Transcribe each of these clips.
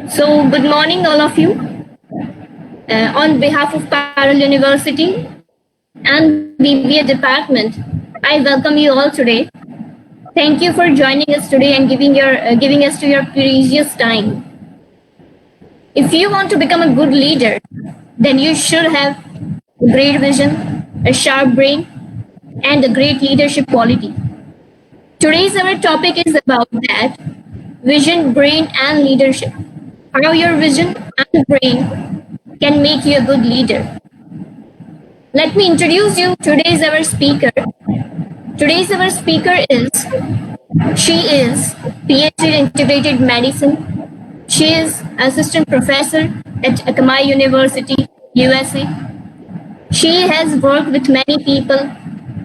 So, good morning, all of you. On behalf of Parallel University and BBA department, I welcome you all today. Thank you for joining us today and giving us to your precious time. If you want to become a good leader, then you should have a great vision, a sharp brain, and a great leadership quality. Today's our topic is about that vision, brain, and leadership. How your vision and brain can make you a good leader. Let me introduce you. Today's our speaker. Today's our speaker she is PhD in integrated medicine. She is assistant professor at Akamai University, USA. She has worked with many people.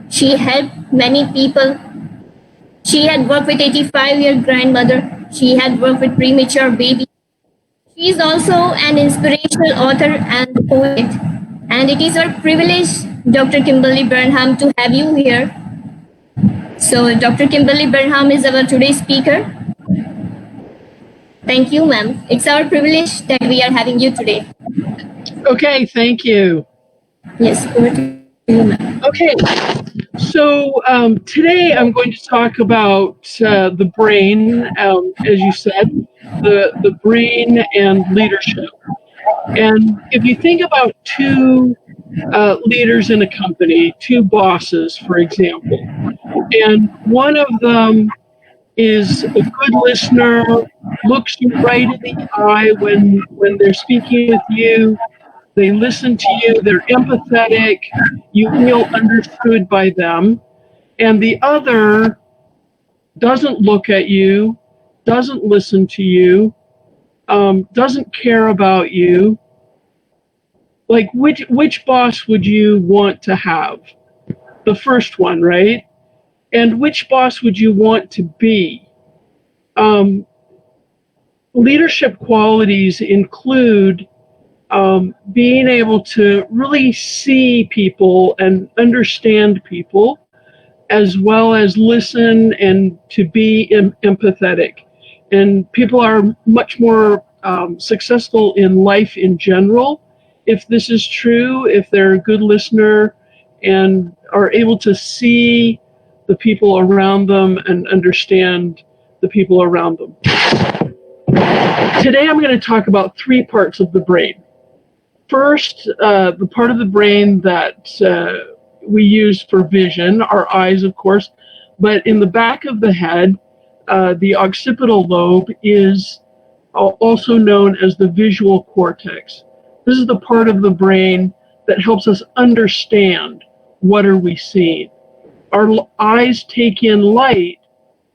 She helped many people. She had worked with 85-year grandmother. She had worked with premature baby. She is also an inspirational author and poet. And it is our privilege, Dr. Kimberly Burnham, to have you here. So Dr. Kimberly Burnham is our today's speaker. Thank you, ma'am. It's our privilege that we are having you today. Okay, thank you. Yes, over to you, ma'am. Okay, so today I'm going to talk about the brain, as you said, the brain and leadership. And if you think about two leaders in a company, two bosses, for example, and one of them is a good listener, looks you right in the eye when they're speaking with you, they listen to you, they're empathetic, you feel understood by them, and the other doesn't look at you, doesn't listen to you, doesn't care about you. Like, which boss would you want to have? The first one, right? And which boss would you want to be? Leadership qualities include being able to really see people and understand people, as well as listen and to be empathetic. And people are much more successful in life in general if this is true, if they're a good listener and are able to see the people around them and understand the people around them. Today I'm going to talk about three parts of the brain. First, the part of the brain that we use for vision, our eyes, of course, but in the back of the head, the occipital lobe is also known as the visual cortex. This is the part of the brain that helps us understand what are we seeing. Our eyes take in light,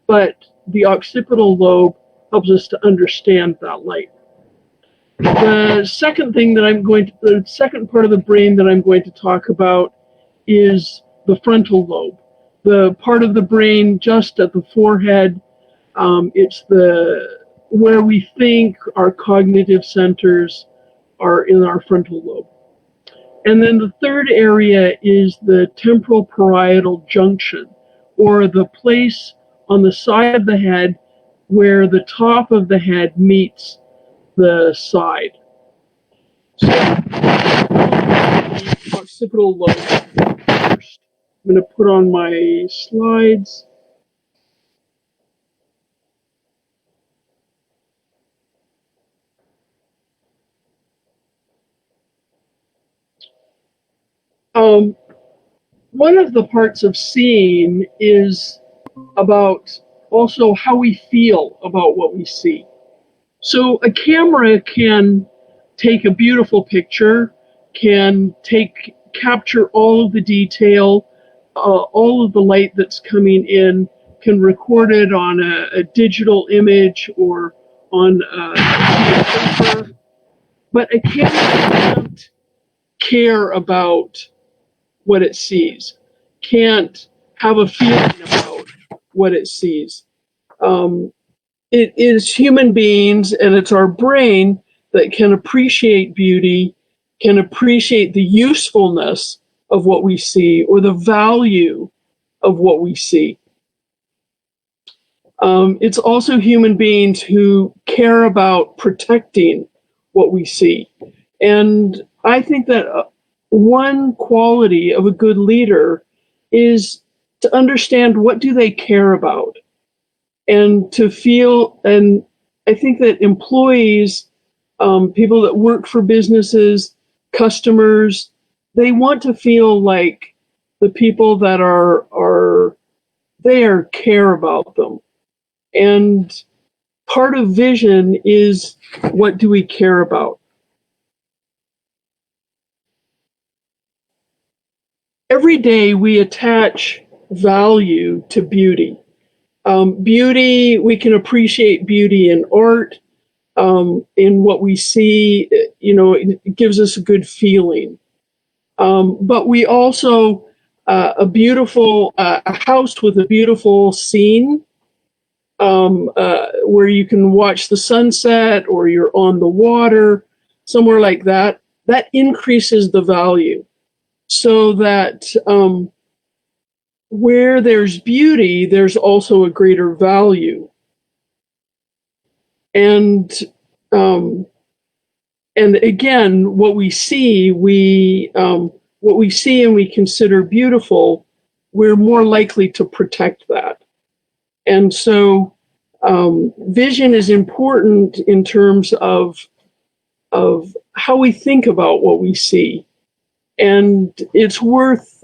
but the occipital lobe helps us to understand that light. The second part of the brain that I'm going to talk about is the frontal lobe, the part of the brain just at the forehead. It's where we think our cognitive centers are in our frontal lobe. And then the third area is the temporal parietal junction, or the place on the side of the head where the top of the head meets the side. So, the occipital lobe first. I'm going to put on my slides. One of the parts of seeing is about also how we feel about what we see. So a camera can take a beautiful picture, can capture all of the detail, all of the light that's coming in, can record it on a digital image or on a paper. But a camera can't care about what it sees, can't have a feeling about what it sees. It is human beings and it's our brain that can appreciate beauty, can appreciate the usefulness of what we see or the value of what we see. It's also human beings who care about protecting what we see. And I think that one quality of a good leader is to understand what do they care about and to feel, and I think that employees, people that work for businesses, customers, they want to feel like the people that are there care about them. And part of vision is, what do we care about? Every day we attach value to beauty. Beauty, we can appreciate beauty in art, in what we see, it gives us a good feeling. But we also, a house with a beautiful scene, where you can watch the sunset or you're on the water, somewhere like that, that increases the value. So that where there's beauty, there's also a greater value. And again, what we see and we consider beautiful, we're more likely to protect that. And so vision is important in terms of how we think about what we see. And it's worth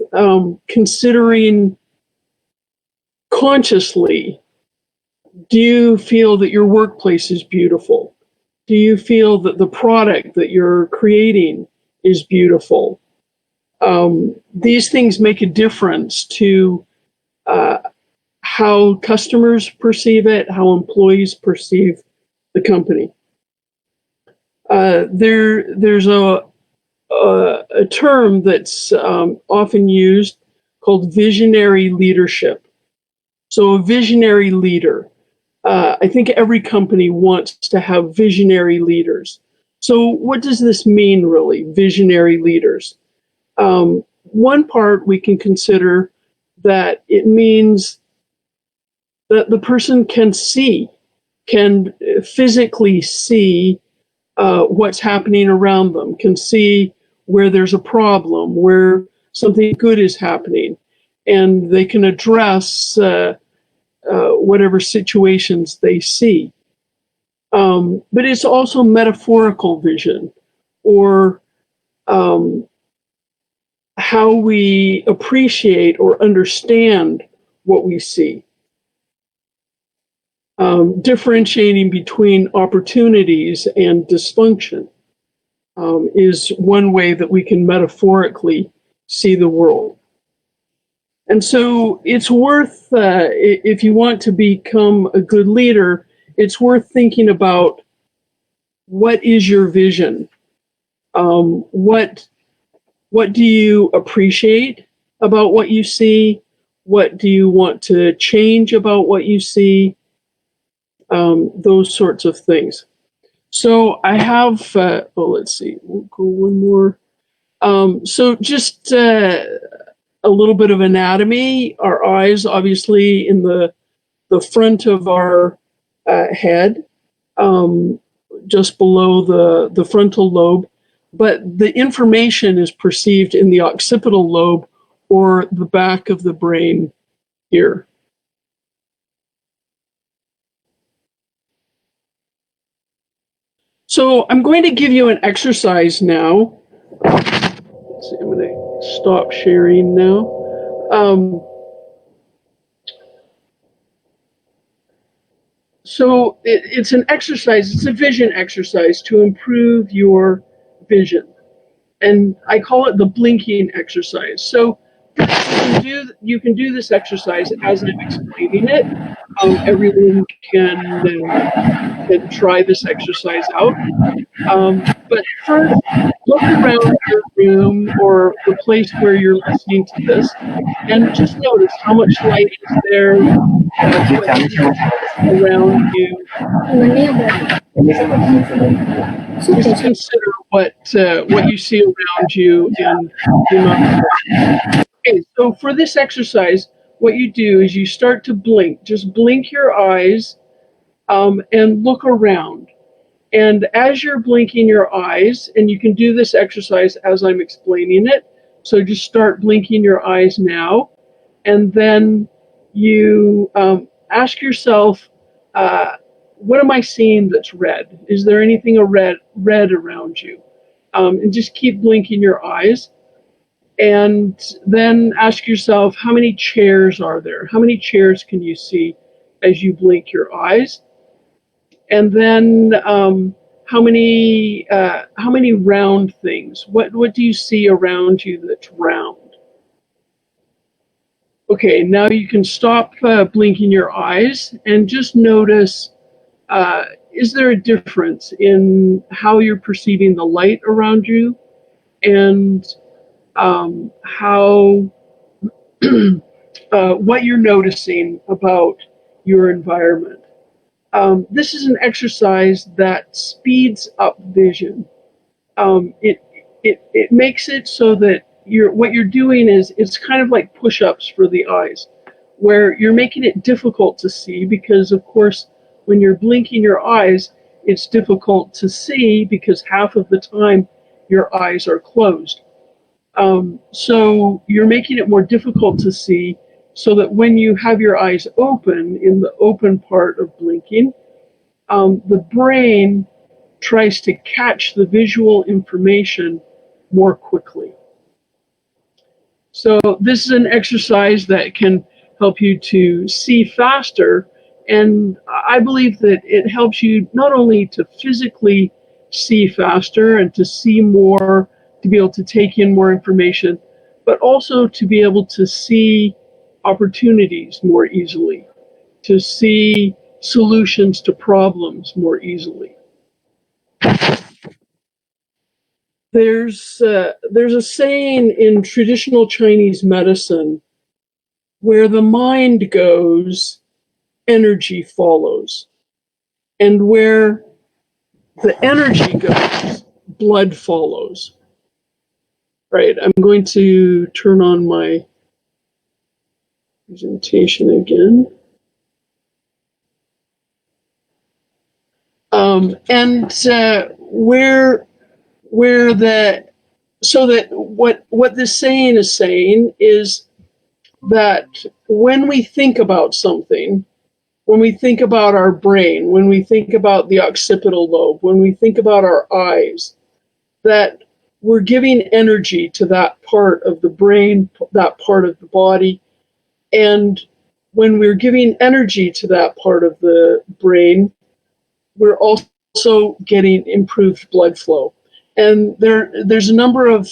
considering consciously. Do you feel that your workplace is beautiful? Do you feel that the product that you're creating is beautiful? These things make a difference to how customers perceive it, how employees perceive the company. There's a term that's often used called visionary leadership. So a visionary leader, I think every company wants to have visionary leaders. So what does this mean, really, visionary leaders? One part we can consider that it means that the person can physically see what's happening around them, can see where there's a problem, where something good is happening, and they can address whatever situations they see. But it's also metaphorical vision, or how we appreciate or understand what we see. Differentiating between opportunities and dysfunction is one way that we can metaphorically see the world. And so it's worth, if you want to become a good leader, it's worth thinking about, what is your vision? What do you appreciate about what you see? What do you want to change about what you see? Those sorts of things. So I have, let's see, we'll go one more. So just a little bit of anatomy. Our eyes, obviously, in the front of our head, just below the frontal lobe, but the information is perceived in the occipital lobe, or the back of the brain here. So I'm going to give you an exercise now. Let's see, I'm going to stop sharing now. So it's an exercise, it's a vision exercise to improve your vision. And I call it the blinking exercise. So you can do this exercise as I'm explaining it. Everyone can try this exercise out. But first, look around your room or the place where you're listening to this, and just notice how much light is there around you. Just consider what you see around you and the amount of light. Okay, so for this exercise, what you do is you start to blink. Just blink your eyes and look around. And as you're blinking your eyes, and you can do this exercise as I'm explaining it, so just start blinking your eyes now, and then you ask yourself, what am I seeing that's red? Is there anything red around you? And just keep blinking your eyes. And then ask yourself, how many chairs are there? How many chairs can you see as you blink your eyes? And then how many round things? What do you see around you that's round? Okay, now you can stop blinking your eyes and just notice, is there a difference in how you're perceiving the light around you and how what you're noticing about your environment? This is an exercise that speeds up vision. It makes it so that what you're doing is it's kind of like push-ups for the eyes, where you're making it difficult to see because, of course, when you're blinking your eyes, it's difficult to see because half of the time your eyes are closed. So you're making it more difficult to see so that when you have your eyes open, in the open part of blinking, the brain tries to catch the visual information more quickly. So this is an exercise that can help you to see faster, and I believe that it helps you not only to physically see faster and to see more, to be able to take in more information, but also to be able to see opportunities more easily, to see solutions to problems more easily. There's a saying in traditional Chinese medicine, where the mind goes, energy follows. And where the energy goes, blood follows. Right, I'm going to turn on my presentation again. What this saying is saying is that when we think about something, when we think about our brain, when we think about the occipital lobe, when we think about our eyes, that we're giving energy to that part of the brain, that part of the body. And when we're giving energy to that part of the brain, we're also getting improved blood flow. And there's a number of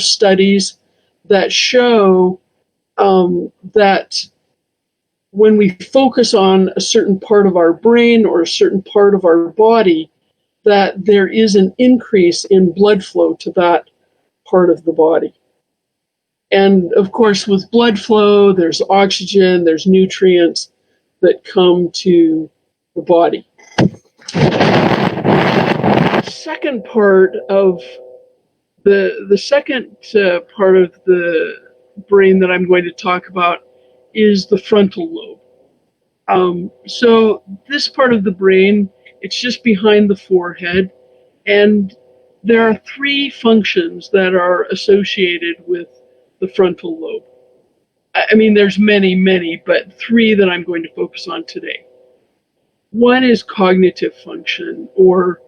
studies that show that when we focus on a certain part of our brain or a certain part of our body, that there is an increase in blood flow to that part of the body. And of course, with blood flow, there's oxygen, there's nutrients that come to the body. The second part of the brain that I'm going to talk about is the frontal lobe. So this part of the brain, it's just behind the forehead, and there are three functions that are associated with the frontal lobe. I mean, there's many, but three that I'm going to focus on today. One is cognitive function, or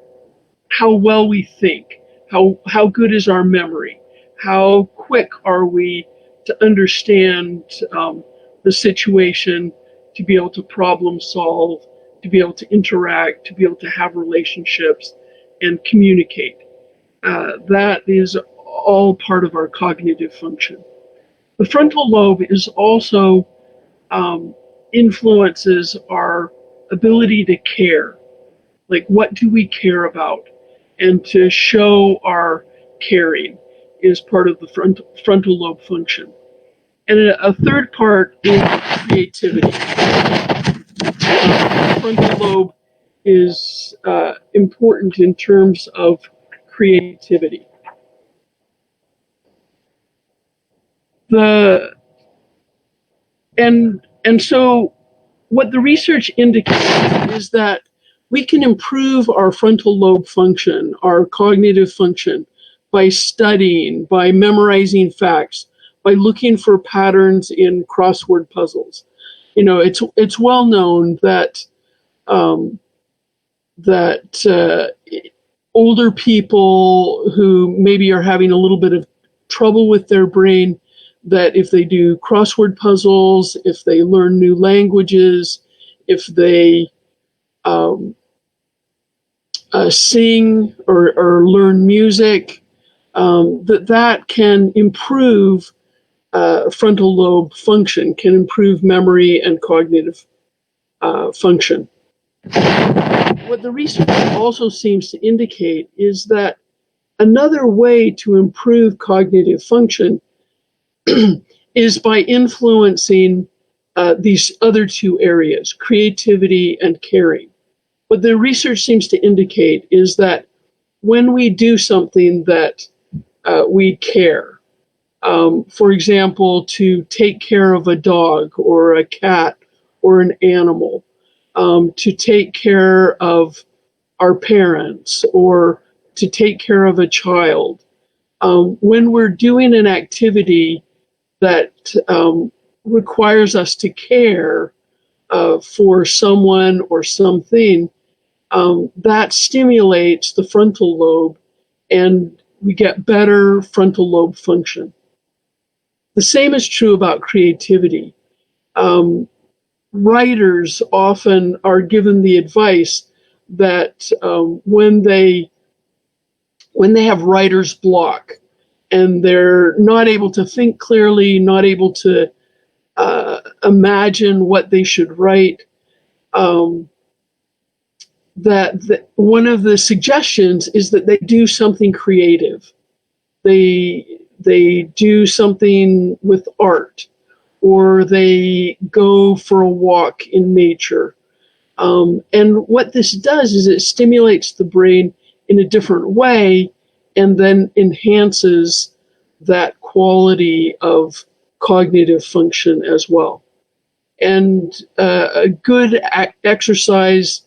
how well we think, how good is our memory, how quick are we to understand the situation, to be able to problem solve, to be able to interact, to be able to have relationships and communicate. That is all part of our cognitive function. The frontal lobe is also influences our ability to care. Like, what do we care about? And to show our caring is part of the frontal lobe function. And a third part is creativity. The frontal lobe is important in terms of creativity. The and so what the research indicates is that we can improve our frontal lobe function, our cognitive function, by studying, by memorizing facts, by looking for patterns in crossword puzzles. You know, it's well known that older people who maybe are having a little bit of trouble with their brain, that if they do crossword puzzles, if they learn new languages, if they sing or learn music, that can improve frontal lobe function, can improve memory and cognitive function. What the research also seems to indicate is that another way to improve cognitive function is by influencing these other two areas, creativity and caring. What the research seems to indicate is that when we do something that we care, for example, to take care of a dog or a cat or an animal, to take care of our parents or to take care of a child, when we're doing an activity that requires us to care for someone or something, that stimulates the frontal lobe and we get better frontal lobe function. The same is true about creativity. Writers often are given the advice that when they have writer's block and they're not able to think clearly, not able to imagine what they should write, that one of the suggestions is that they do something creative. They do something with art, or they go for a walk in nature. And what this does is it stimulates the brain in a different way and then enhances that quality of cognitive function as well. And a good exercise,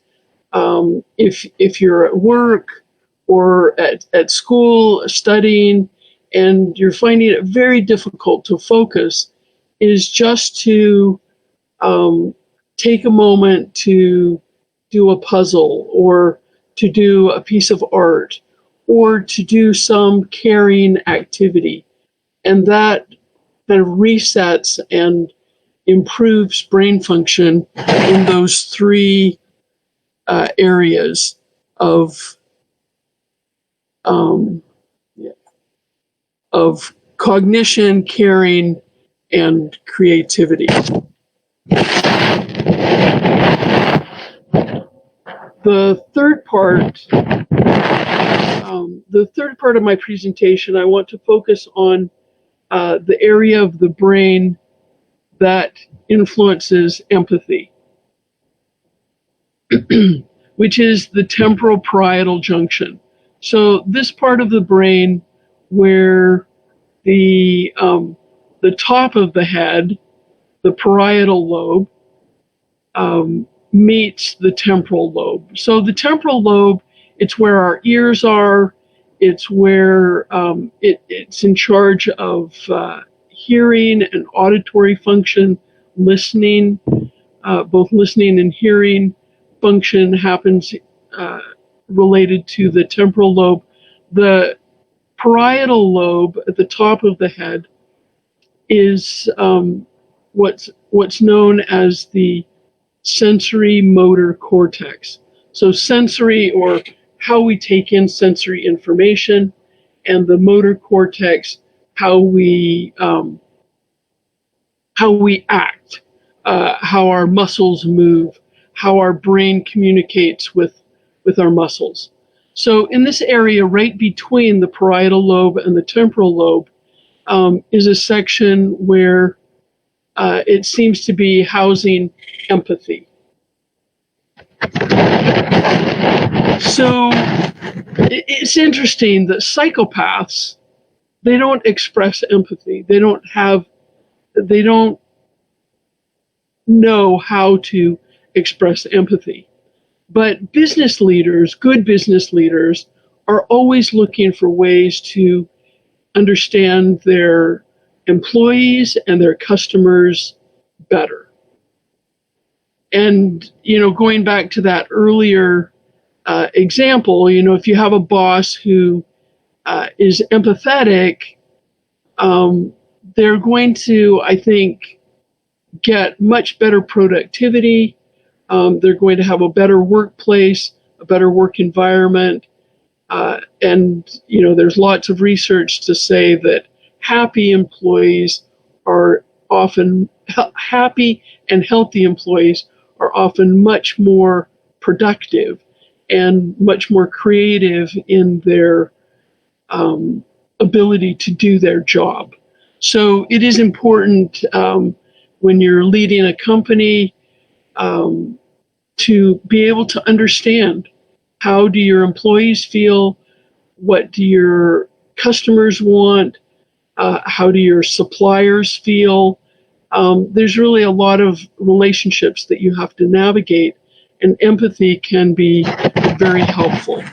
if you're at work or at school studying and you're finding it very difficult to focus, is just to take a moment to do a puzzle or to do a piece of art or to do some caring activity. And that kind of resets and improves brain function in those three areas of cognition, caring, and creativity. The third part of my presentation, I want to focus on the area of the brain that influences empathy, which is the temporal parietal junction. So this part of the brain where the top of the head, the parietal lobe, meets the temporal lobe. So the temporal lobe, it's where our ears are. It's where it's in charge of hearing and auditory function, listening. Both listening and hearing function happens related to the temporal lobe. The parietal lobe at the top of the head is what's known as the sensory motor cortex. So sensory, or how we take in sensory information, and the motor cortex, how we act, how our muscles move, how our brain communicates with our muscles. So in this area right between the parietal lobe and the temporal lobe is a section where it seems to be housing empathy. So it's interesting that psychopaths, they don't express empathy. They don't know how to express empathy. But business leaders, good business leaders, are always looking for ways to understand their employees and their customers better. And, going back to that earlier example, if you have a boss who is empathetic, they're going to, I think, get much better productivity. They're going to have a better workplace, a better work environment. And, there's lots of research to say that happy employees are often, happy and healthy employees are often much more productive and much more creative in their ability to do their job. So it is important when you're leading a company to be able to understand, how do your employees feel, what do your customers want, how do your suppliers feel. There's really a lot of relationships that you have to navigate, and empathy can be very helpful.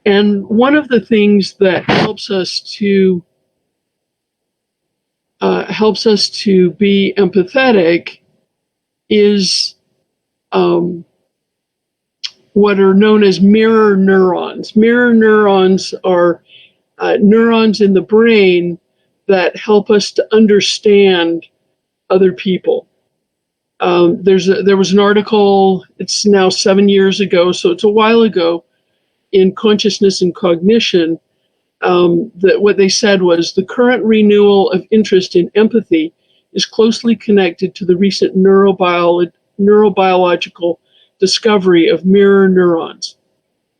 And one of the things that helps us to be empathetic is what are known as mirror neurons. Mirror neurons are neurons in the brain that help us to understand other people. There was an article, it's now 7 years ago, so it's a while ago, in Consciousness and Cognition, that what they said was the current renewal of interest in empathy is closely connected to the recent neurobiological discovery of mirror neurons.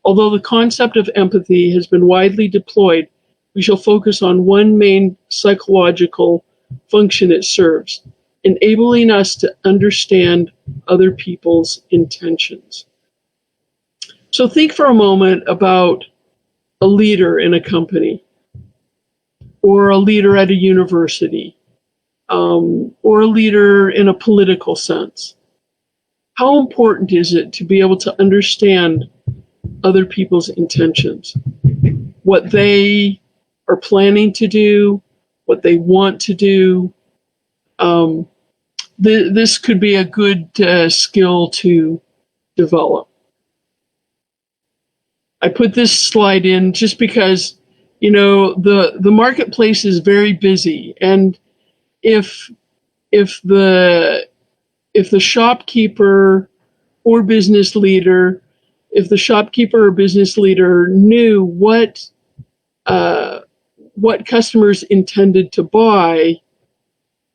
Although the concept of empathy has been widely deployed, we shall focus on one main psychological function it serves, enabling us to understand other people's intentions. So think for a moment about a leader in a company, or a leader at a university, or a leader in a political sense. How important is it to be able to understand other people's intentions, what they are planning to do, what they want to do? This could be a good skill to develop. I put this slide in just because, the marketplace is very busy, and if the shopkeeper or business leader, knew what customers intended to buy,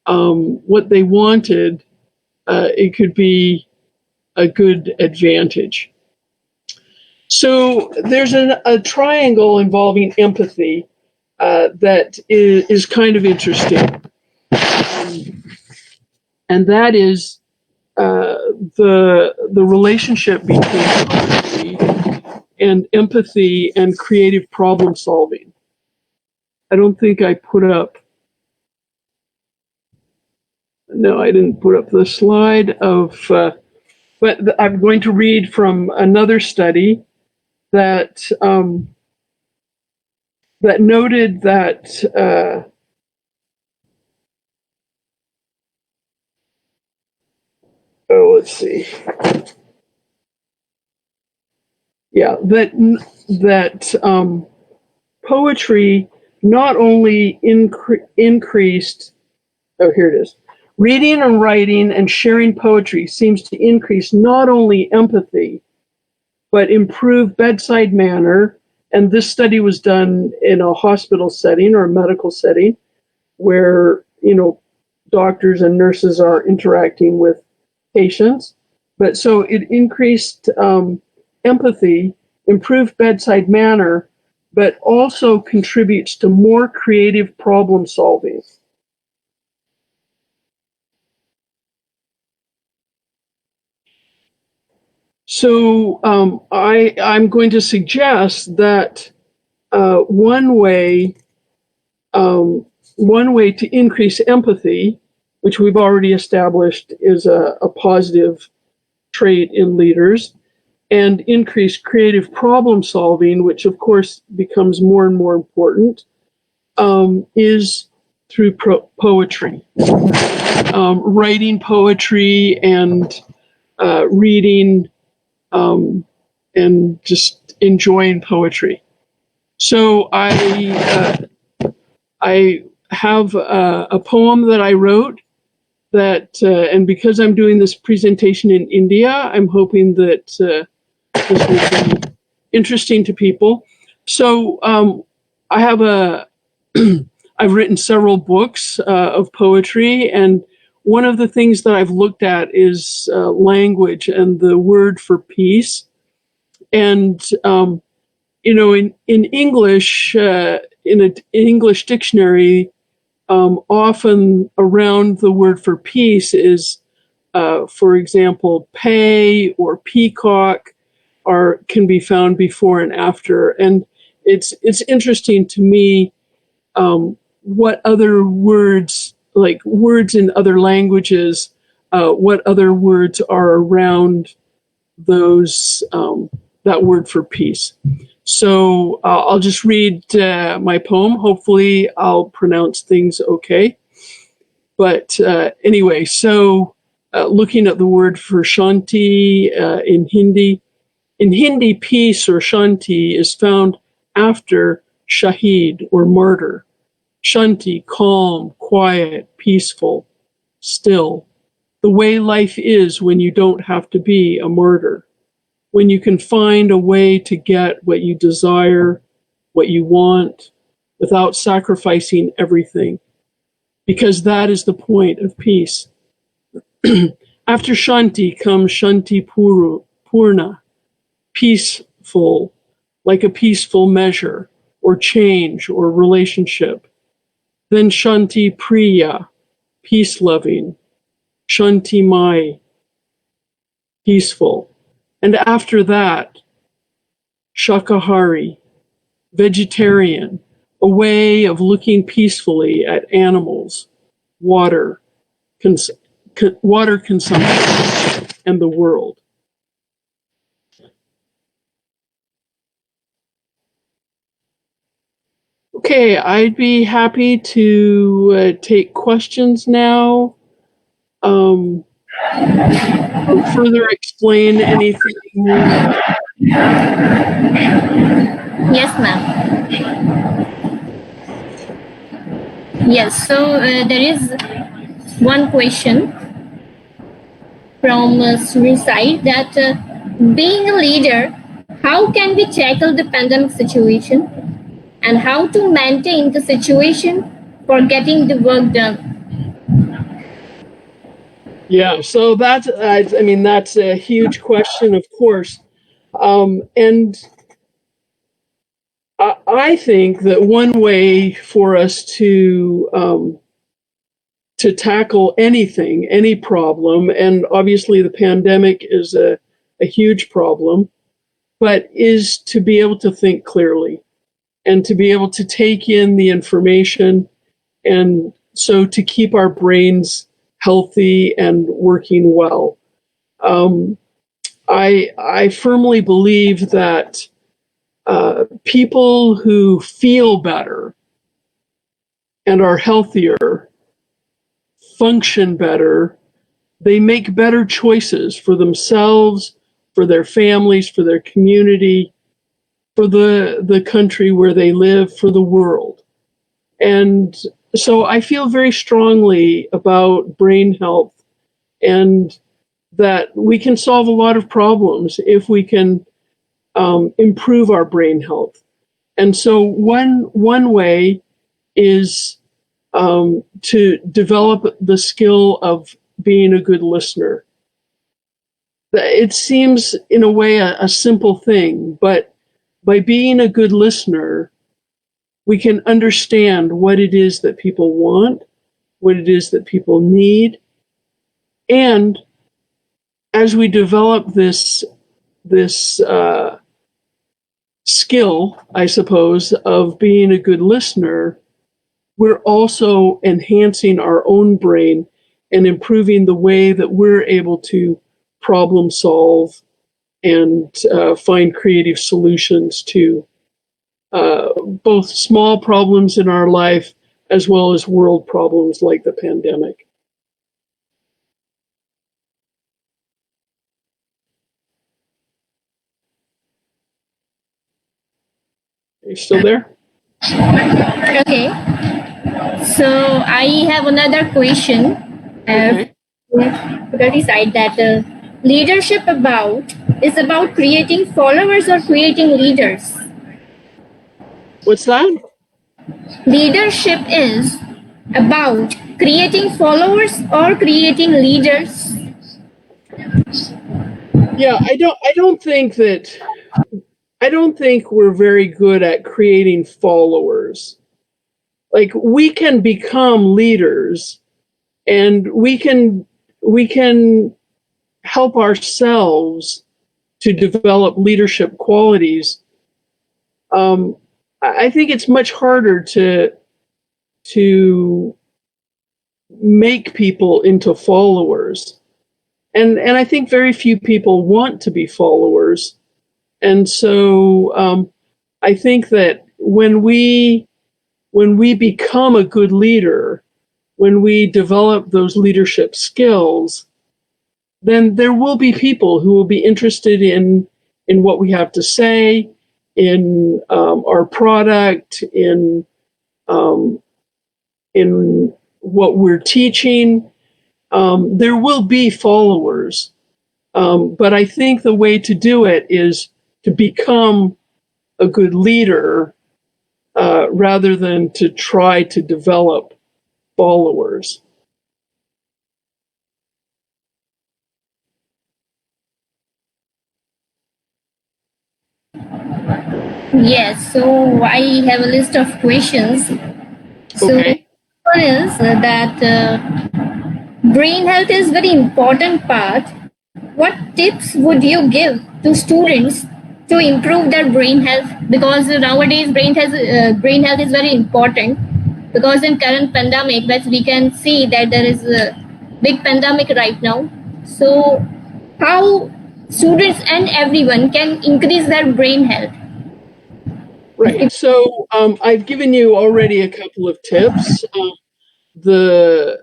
what they wanted, it could be a good advantage. So there's a triangle involving empathy that is kind of interesting, and that is the relationship between poetry and empathy and creative problem solving. I don't think I put up. No, I didn't put up the slide of. But I'm going to read from another study that that noted that let's see. Yeah, that poetry not only increased. Oh, here it is. Reading and writing and sharing poetry seems to increase not only empathy, but improve bedside manner. And this study was done in a hospital setting or a medical setting where, doctors and nurses are interacting with patients. But so it increased empathy, improved bedside manner, but also contributes to more creative problem solving. So I'm going to suggest that one way one way to increase empathy, which we've already established is a positive trait in leaders, and increase creative problem solving, which of course becomes more and more important, is through poetry. Writing poetry and reading and just enjoying poetry. So I have a poem that I wrote that, and because I'm doing this presentation in India, I'm hoping that this will be interesting to people. So I have I've written several books of poetry, and one of the things that I've looked at is language and the word for peace. And in English, in an English dictionary, often around the word for peace is, for example, pay or peacock, can be found before and after. And it's interesting to me what other words, like words in other languages, what other words are around those that word for peace. So I'll just read my poem. Hopefully I'll pronounce things okay. But anyway, so looking at the word for Shanti in Hindi, peace or Shanti is found after Shahid or martyr. Shanti, calm, quiet, peaceful, still. The way life is when you don't have to be a martyr. When you can find a way to get what you desire, what you want, without sacrificing everything. Because that is the point of peace. After Shanti comes Shanti Purna, peaceful, like a peaceful measure, or change, or relationship. Then Shanti Priya, peace-loving. Shanti Mai, peaceful. And after that, Shakahari, vegetarian, a way of looking peacefully at animals, water consumption, and the world. Okay, I'd be happy to take questions now. Further explain anything. Yes, ma'am. Yes, so there is one question from Suicide that being a leader, how can we tackle the pandemic situation and how to maintain the situation for getting the work done? Yeah, so that's a huge question, of course. And I think that one way for us to tackle anything, any problem, and obviously the pandemic is a huge problem, but is to be able to think clearly and to be able to take in the information, and so to keep our brains healthy and working well. I firmly believe that people who feel better and are healthier function better. They make better choices for themselves, for their families, for their community, for the country where they live, for the world. And so I feel very strongly about brain health, and that we can solve a lot of problems if we can improve our brain health. And so one way is to develop the skill of being a good listener. It seems in a way a simple thing, but by being a good listener, we can understand what it is that people want, what it is that people need. And as we develop this skill, I suppose, of being a good listener, we're also enhancing our own brain and improving the way that we're able to problem solve and find creative solutions to both small problems in our life as well as world problems like the pandemic. Are you still there? Okay. So I have another question. Okay. To decide that leadership is about creating followers or creating leaders. What's that? Leadership is about creating followers or creating leaders. Yeah, I don't think we're very good at creating followers. Like, we can become leaders, and we can help ourselves to develop leadership qualities. I think it's much harder to make people into followers, and I think very few people want to be followers, and so I think that when we become a good leader, when we develop those leadership skills, then there will be people who will be interested in what we have to say, in our product, in what we're teaching. There will be followers, but I think the way to do it is to become a good leader rather than to try to develop followers. Yes, so I have a list of questions. So Okay. one is that brain health is very important part. What tips would you give to students to improve their brain health? Because nowadays brain health is very important. Because in current pandemic, that we can see that there is a big pandemic right now. So how students and everyone can increase their brain health? Right. So I've given you already a couple of tips. The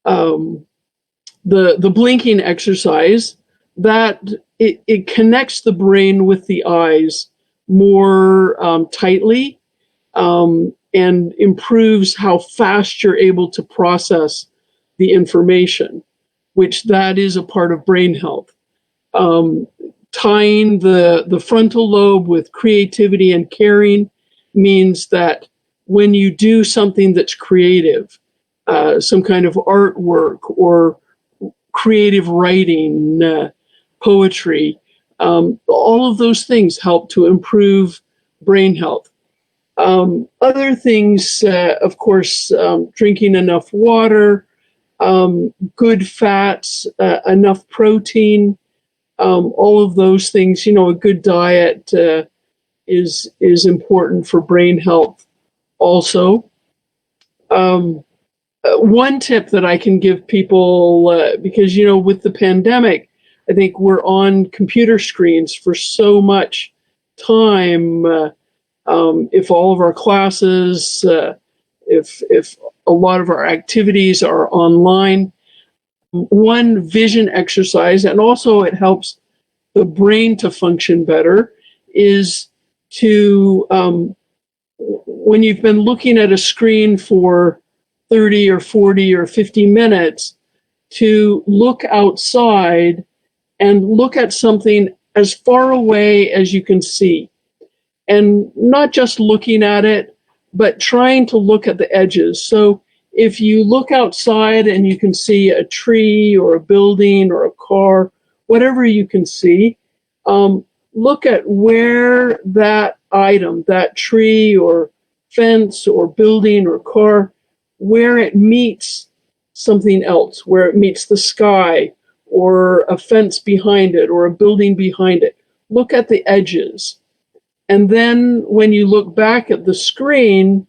the blinking exercise, that it connects the brain with the eyes more tightly, and improves how fast you're able to process the information, which that is a part of brain health. Um, Tying the frontal lobe with creativity and caring means that when you do something that's creative, some kind of artwork or creative writing, poetry, all of those things help to improve brain health. Other things, of course, drinking enough water, good fats, enough protein, all of those things. A good diet is important for brain health also. One tip that I can give people, because with the pandemic, I think we're on computer screens for so much time. If all of our classes, if a lot of our activities are online, one vision exercise, and also it helps the brain to function better, is to when you've been looking at a screen for 30 or 40 or 50 minutes, to look outside and look at something as far away as you can see. And not just looking at it, but trying to look at the edges. So if you look outside and you can see a tree or a building or a car, whatever you can see, look at where that item, that tree or fence or building or car, where it meets something else, where it meets the sky or a fence behind it or a building behind it. Look at the edges. And then when you look back at the screen,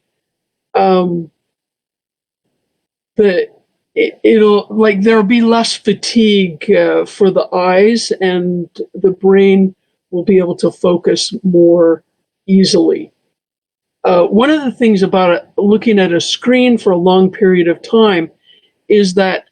it'll like there'll be less fatigue for the eyes, and the brain will be able to focus more easily. One of the things about looking at a screen for a long period of time is that,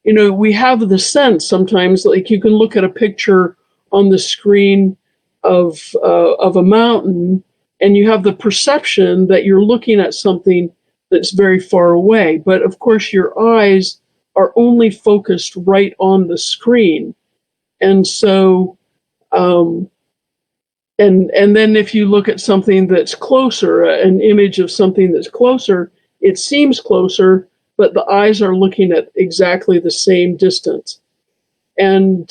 we have the sense sometimes, like you can look at a picture on the screen of a mountain, and you have the perception that you're looking at something that's very far away. But of course, your eyes are only focused right on the screen. And so, and then if you look at something that's closer, an image of something that's closer, it seems closer, but the eyes are looking at exactly the same distance. And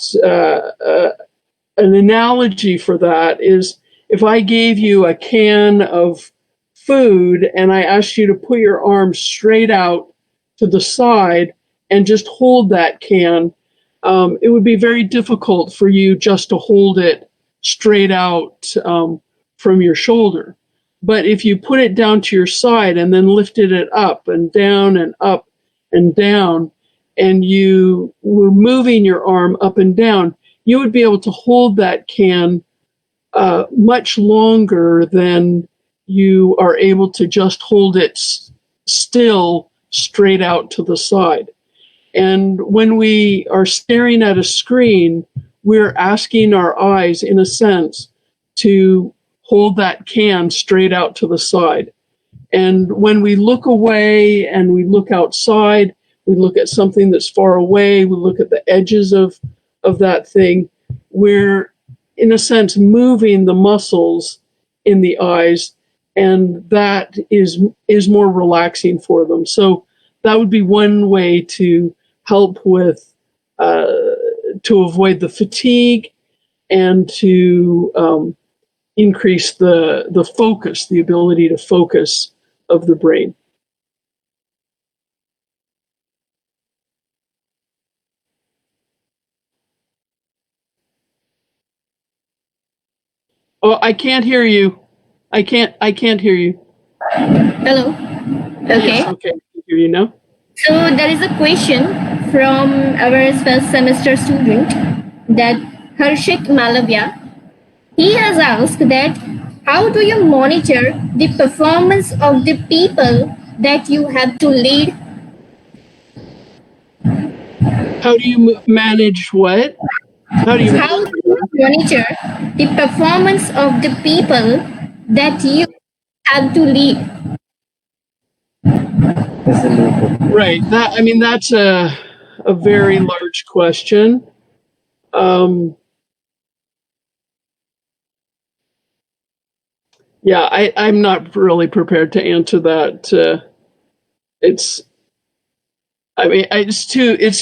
an analogy for that is if I gave you a can of food and I asked you to put your arm straight out to the side and just hold that can, it would be very difficult for you just to hold it straight out from your shoulder. But if you put it down to your side and then lifted it up and down and up and down, and you were moving your arm up and down, you would be able to hold that can much longer than you are able to just hold it still straight out to the side. And when we are staring at a screen, we're asking our eyes, in a sense, to hold that can straight out to the side. And when we look away and we look outside, we look at something that's far away, we look at the edges of that thing, we're, in a sense, moving the muscles in the eyes, and that is more relaxing for them. So that would be one way to help with, to avoid the fatigue and to increase the focus, the ability to focus of the brain. Oh, I can't hear you. I can't hear you. Hello. Okay. Yes, okay. I can hear you now. So there is a question from our first semester student, that Harshit Malavya. He has asked that how do you monitor the performance of the people that you have to lead? How do you manage what? How do you monitor the performance of the people that you have to lead? Right. That's a very large question. Yeah, I'm not really prepared to answer that. It's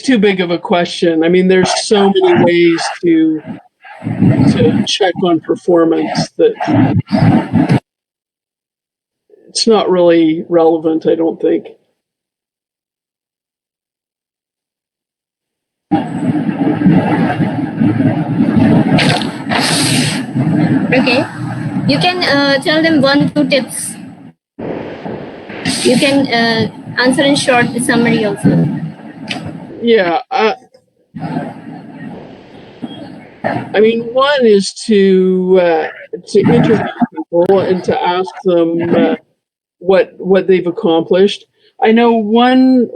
too big of a question. I mean, there's so many ways to check on performance that it's not really relevant, I don't think. Okay. You can tell them 1-2 tips. You can answer in short summary also. Yeah. One is to interview people and to ask them what they've accomplished. I know one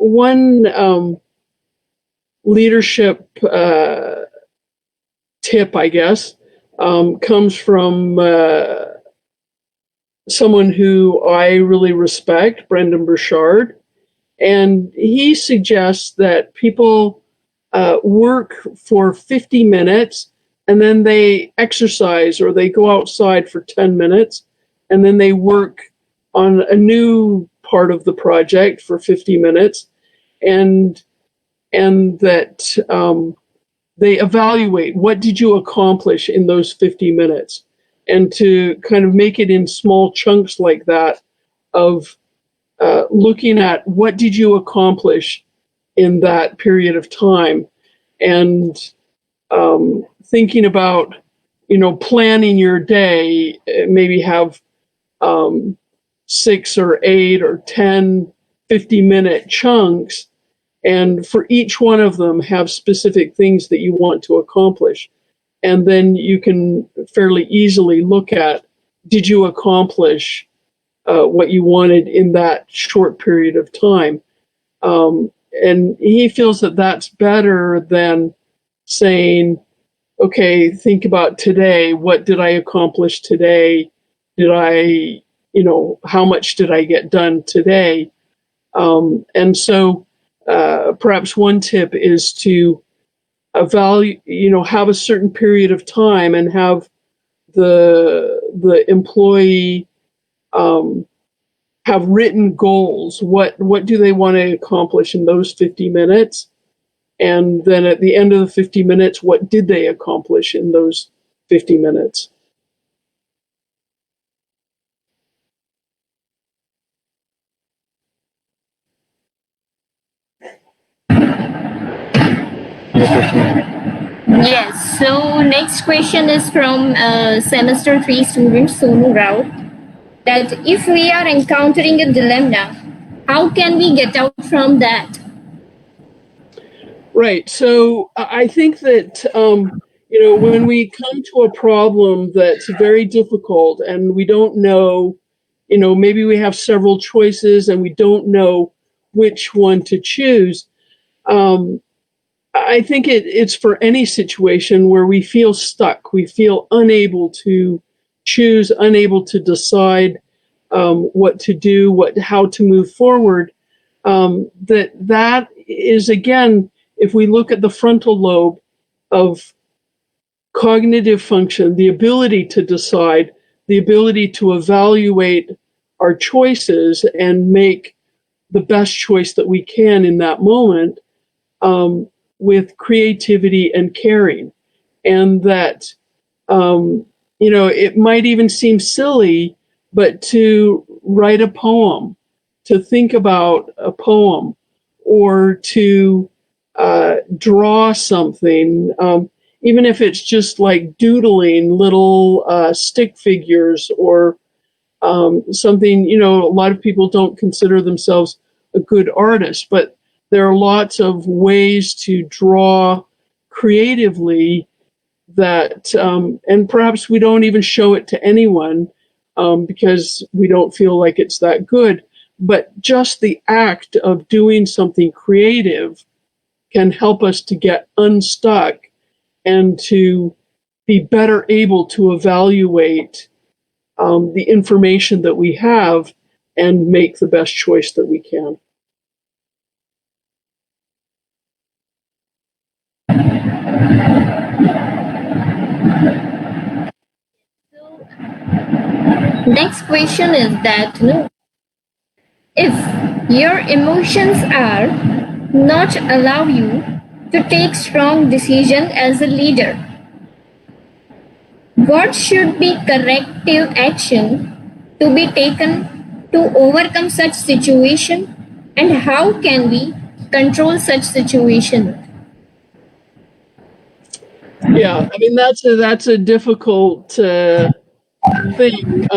leadership tip, I guess, comes from someone who I really respect, Brendan Burchard, and he suggests that people work for 50 minutes and then they exercise or they go outside for 10 minutes and then they work on a new part of the project for 50 minutes, and that they evaluate what did you accomplish in those 50 minutes, and to kind of make it in small chunks like that of looking at what did you accomplish in that period of time, and thinking about, planning your day, maybe have 6 or 8 or 10 50-minute chunks, and for each one of them have specific things that you want to accomplish. And then you can fairly easily look at, did you accomplish what you wanted in that short period of time? And he feels that that's better than saying, okay, think about today. What did I accomplish today? How much did I get done today? And so perhaps one tip is to have a certain period of time and have the employee have written goals. What do they want to accomplish in those 50 minutes? And then at the end of the 50 minutes, what did they accomplish in those 50 minutes? Yes. So next question is from semester 3 student Sonu Rao. That if we are encountering a dilemma, how can we get out from that? Right. So I think that when we come to a problem that's very difficult and we don't know, maybe we have several choices and we don't know which one to choose. I think it's for any situation where we feel stuck, we feel unable to choose, unable to decide what to do, how to move forward. That is, again, if we look at the frontal lobe of cognitive function, the ability to decide, the ability to evaluate our choices and make the best choice that we can in that moment, with creativity and caring. And that, it might even seem silly, but to write a poem, to think about a poem, or to draw something, even if it's just like doodling little stick figures or something. A lot of people don't consider themselves a good artist, but there are lots of ways to draw creatively that, and perhaps we don't even show it to anyone because we don't feel like it's that good. But just the act of doing something creative can help us to get unstuck and to be better able to evaluate the information that we have and make the best choice that we can. So next question is that if your emotions are not allow you to take strong decision as a leader, what should be corrective action to be taken to overcome such situation, and how can we control such situation? Yeah, I mean that's a difficult thing.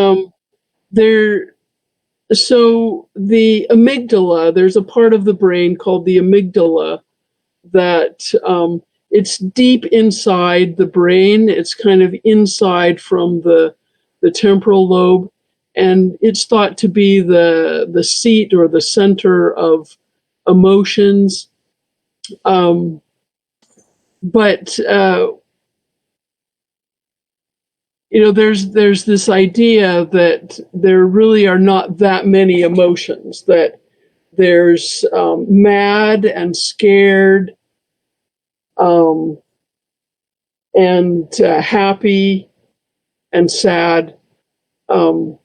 So the amygdala, there's a part of the brain called the amygdala that it's deep inside the brain. It's kind of inside from the temporal lobe, and it's thought to be the seat or the center of emotions. But there's this idea that there really are not that many emotions. That there's mad and scared, and happy and sad, and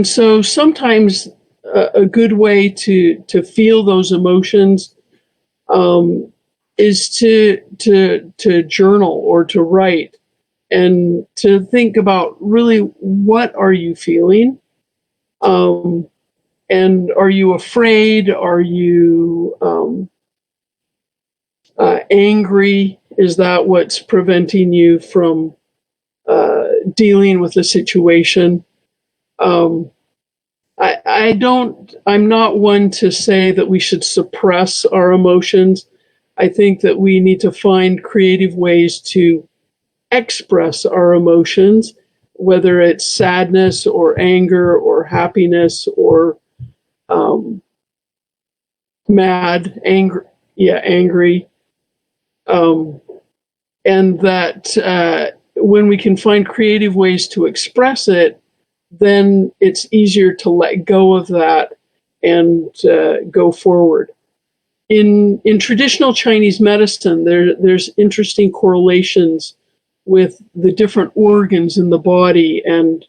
so sometimes a good way to feel those emotions is to journal or to write and to think about really what are you feeling, and are you afraid? Are you angry? Is that what's preventing you from dealing with the situation? I'm not one to say that we should suppress our emotions. I think that we need to find creative ways to express our emotions, whether it's sadness or anger or happiness or angry. And that when we can find creative ways to express it, then it's easier to let go of that and go forward. In traditional Chinese medicine, there's interesting correlations with the different organs in the body and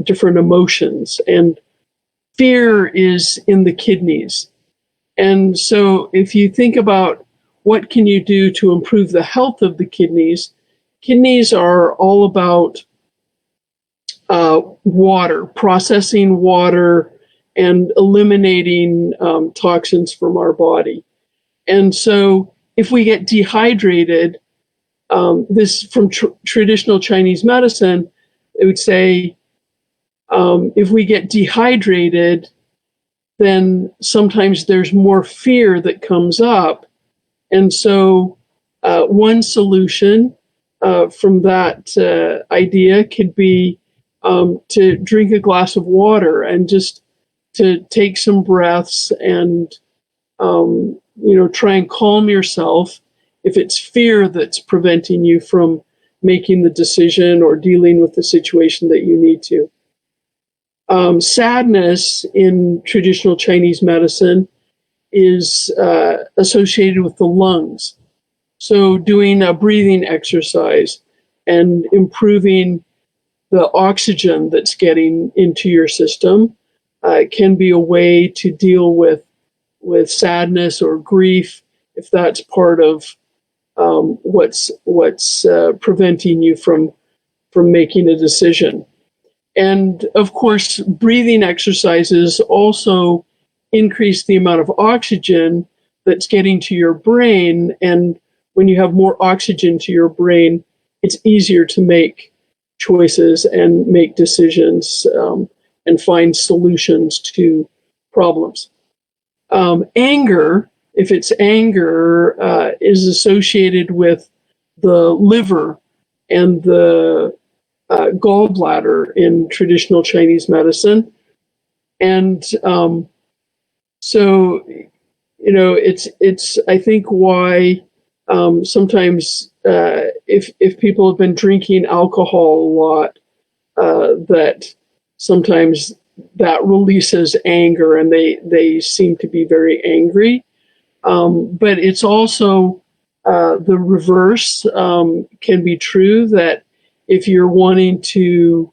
different emotions. And fear is in the kidneys. And so if you think about what can you do to improve the health of the kidneys, kidneys are all about water, processing water, and eliminating toxins from our body. And so if we get dehydrated, this from traditional Chinese medicine, it would say if we get dehydrated, then sometimes there's more fear that comes up. And so one solution from that idea could be to drink a glass of water and just to take some breaths and try and calm yourself if it's fear that's preventing you from making the decision or dealing with the situation that you need to. Sadness in traditional Chinese medicine is associated with the lungs. So doing a breathing exercise and improving the oxygen that's getting into your system can be a way to deal with sadness or grief if that's part of what's preventing you from making a decision. And of course, breathing exercises also increase the amount of oxygen that's getting to your brain. And when you have more oxygen to your brain, it's easier to make choices and make decisions and find solutions to problems. Anger, if it's anger, is associated with the liver and the gallbladder in traditional Chinese medicine. And so, it's I think why sometimes if people have been drinking alcohol a lot, that sometimes that releases anger and they seem to be very angry. But it's also the reverse can be true, that if you're wanting to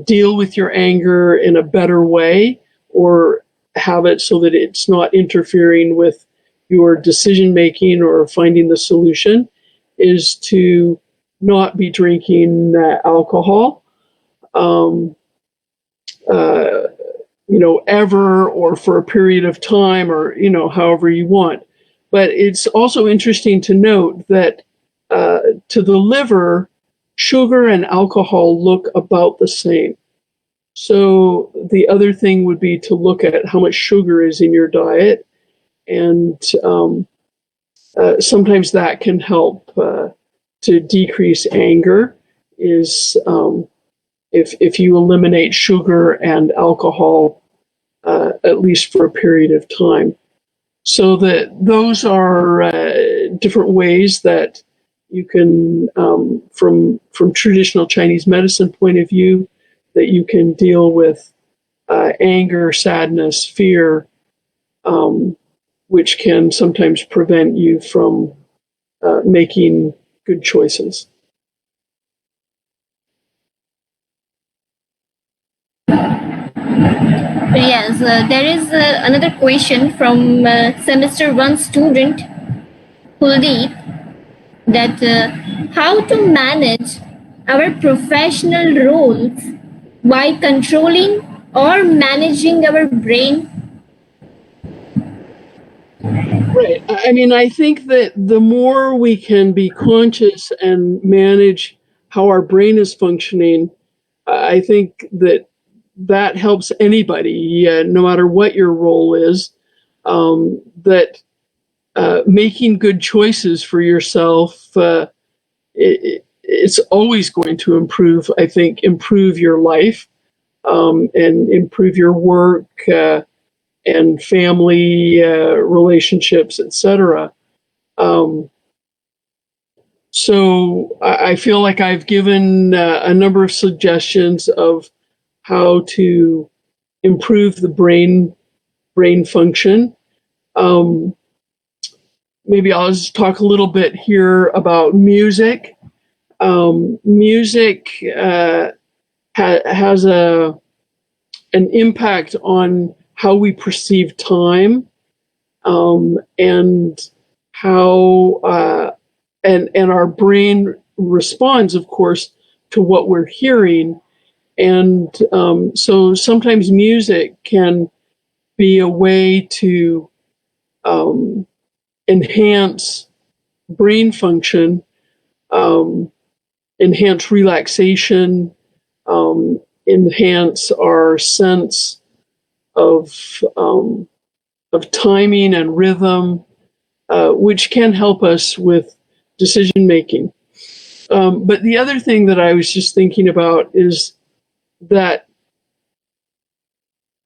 deal with your anger in a better way or have it so that it's not interfering with your decision making or finding the solution, is to not be drinking alcohol ever or for a period of time or however you want. But it's also interesting to note that to the liver, sugar and alcohol look about the same. So the other thing would be to look at how much sugar is in your diet, and sometimes that can help to decrease anger. Is if you eliminate sugar and alcohol at least for a period of time. So that those are different ways that you can, from traditional Chinese medicine point of view, that you can deal with anger, sadness, fear, which can sometimes prevent you from making good choices. Yes, there is another question from semester 1 student, Kuldeep, that how to manage our professional roles while controlling or managing our brain. Right. I mean, I think that the more we can be conscious and manage how our brain is functioning, I think that that helps anybody, no matter what your role is, that making good choices for yourself, it's always going to improve, I think, improve your life, and improve your work, and family relationships, etc. So I feel like I've given a number of suggestions of how to improve the brain function. Maybe I'll just talk a little bit here about music. Music has an impact on how we perceive time, and how and our brain responds, of course, to what we're hearing. And so sometimes music can be a way to enhance brain function, enhance relaxation, enhance our sense of timing and rhythm, which can help us with decision making. But the other thing that I was just thinking about is that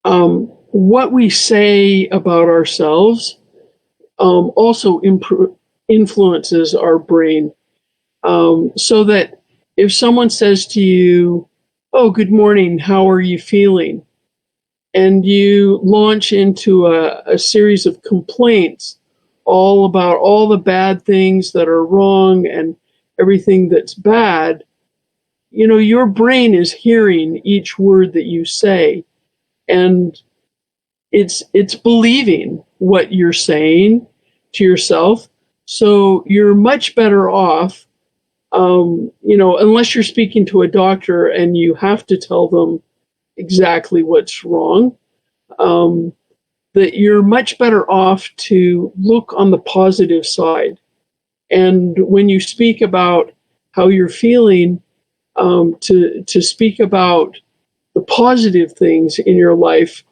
what we say about ourselves also influences our brain. So that if someone says to you, "Oh, good morning, how are you feeling?" and you launch into a series of complaints all about all the bad things that are wrong and everything that's bad, your brain is hearing each word that you say, and it's believing what you're saying to yourself. So you're much better off, unless you're speaking to a doctor and you have to tell them exactly what's wrong, that you're much better off to look on the positive side. And when you speak about how you're feeling, to speak about the positive things in your life,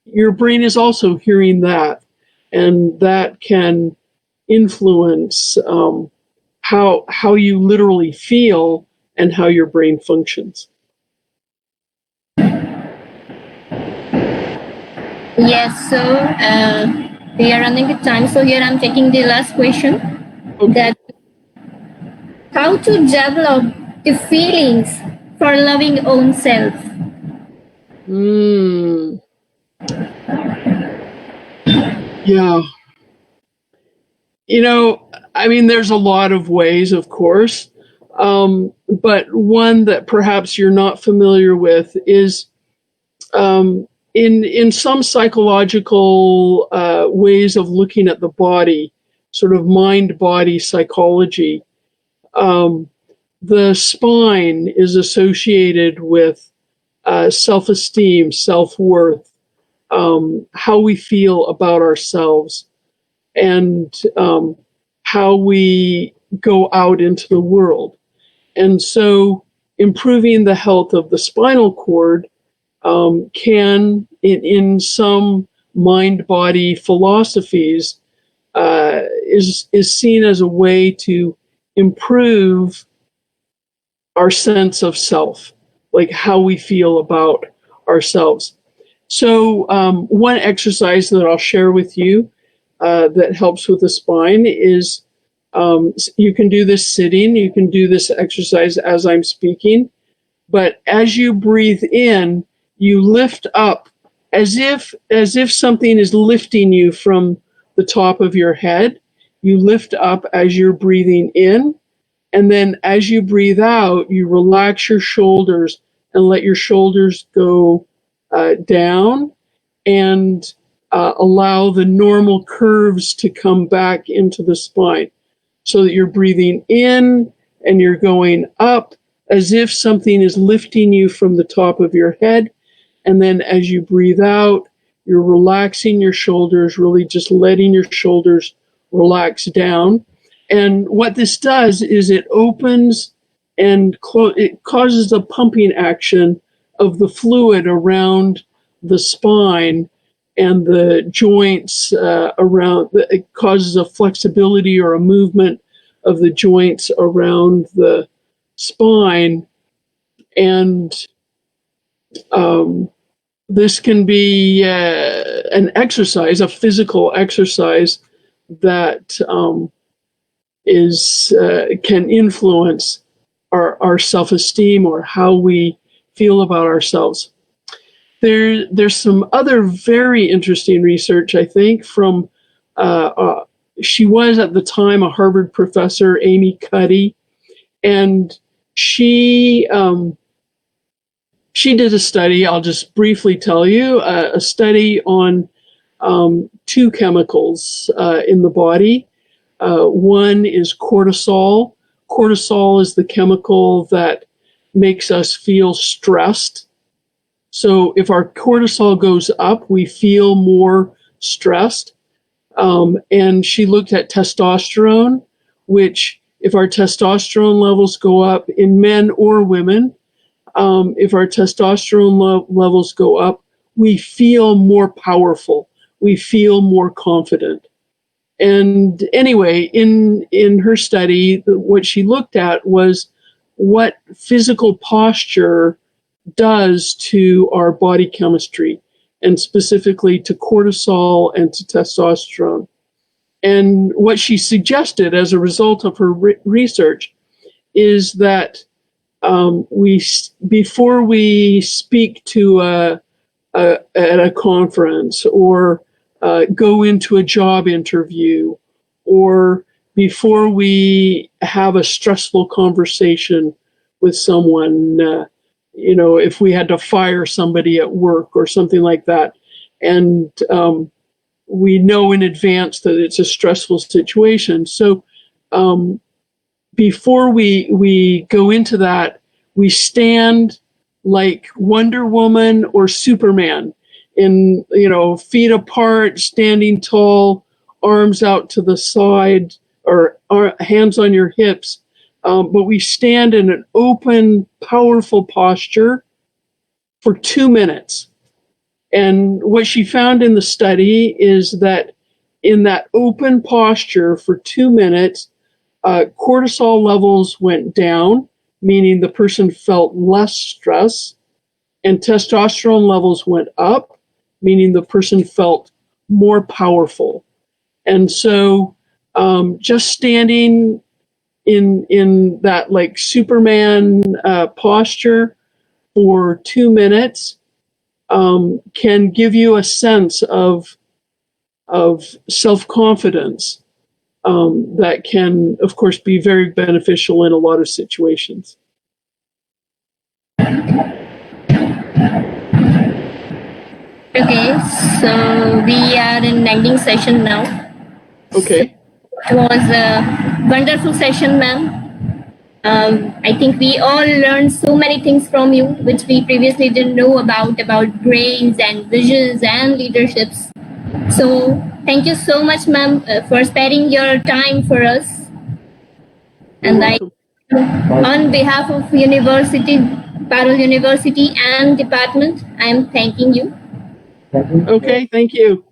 your brain is also hearing that, and that can influence how you literally feel and how your brain functions. Yes, so we are running out of time. So here I'm taking the last question. Okay. That how to develop the feelings for loving own self. Yeah. There's a lot of ways, of course, but one that perhaps you're not familiar with is in some psychological ways of looking at the body, sort of mind-body psychology. The spine is associated with self-esteem, self-worth, how we feel about ourselves, and how we go out into the world. And so improving the health of the spinal cord can, in some mind-body philosophies, is seen as a way to improve our sense of self, like how we feel about ourselves. So one exercise that I'll share with you that helps with the spine is, you can do this sitting, you can do this exercise as I'm speaking, but as you breathe in, you lift up as if something is lifting you from the top of your head. You lift up as you're breathing in, and then as you breathe out, you relax your shoulders and let your shoulders go down, and allow the normal curves to come back into the spine, so that you're breathing in and you're going up as if something is lifting you from the top of your head. And then as you breathe out, you're relaxing your shoulders, really just letting your shoulders relax down. And what this does is it opens and it causes a pumping action of the fluid around the spine and the joints around. It causes a flexibility or a movement of the joints around the spine, and this can be an exercise, a physical exercise that can influence our self-esteem or how we feel about ourselves. There's some other very interesting research, I think, from she was at the time a Harvard professor, Amy Cuddy, and she did a study. I'll just briefly tell you a study on two chemicals in the body. One is cortisol. Cortisol is the chemical that makes us feel stressed. So if our cortisol goes up, we feel more stressed. And she looked at testosterone, which if our testosterone levels go up in men or women, if our testosterone levels go up, we feel more powerful. We feel more confident. And anyway, in her study, what she looked at was what physical posture does to our body chemistry, and specifically to cortisol and to testosterone. And what she suggested as a result of her research is that before we speak to at a conference or go into a job interview, or before we have a stressful conversation with someone, if we had to fire somebody at work or something like that, and we know in advance that it's a stressful situation. So before we go into that, we stand like Wonder Woman or Superman, in feet apart, standing tall, arms out to the side, or hands on your hips. But we stand in an open, powerful posture for 2 minutes. And what she found in the study is that in that open posture for 2 minutes, cortisol levels went down, meaning the person felt less stress, and testosterone levels went up, meaning the person felt more powerful. And so just standing in that like Superman posture for 2 minutes can give you a sense of self-confidence that can, of course, be very beneficial in a lot of situations. Okay, so we are in ending session now. Okay. It was a wonderful session, ma'am. I think we all learned so many things from you, which we previously didn't know about brains and visions and leaderships. So thank you so much, ma'am, for sparing your time for us. And on behalf of Parallel University and department, I am thanking you. Okay, thank you.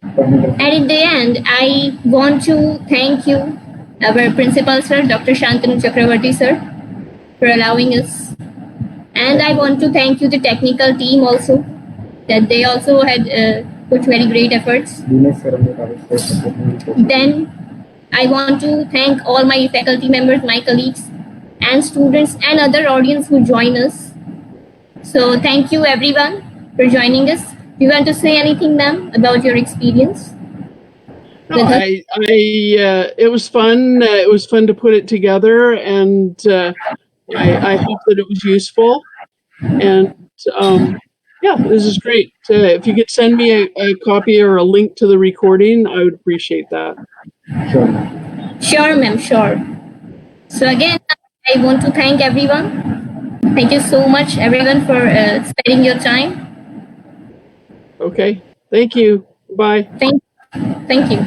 And in the end, I want to thank you, our principal, sir, Dr. Shantanu Chakravarti, sir, for allowing us. And I want to thank you, the technical team also, that they also had put very great efforts. Then I want to thank all my faculty members, my colleagues, and students and other audience who join us. So thank you everyone for joining us. Do you want to say anything, ma'am, about your experience? No, it was fun. It was fun to put it together, and I hope that it was useful. And yeah, this is great. If you could send me a copy or a link to the recording, I would appreciate that. Sure, ma'am, sure. So again, I want to thank everyone. Thank you so much, everyone, for spending your time. Okay, thank you. Bye. Thank you.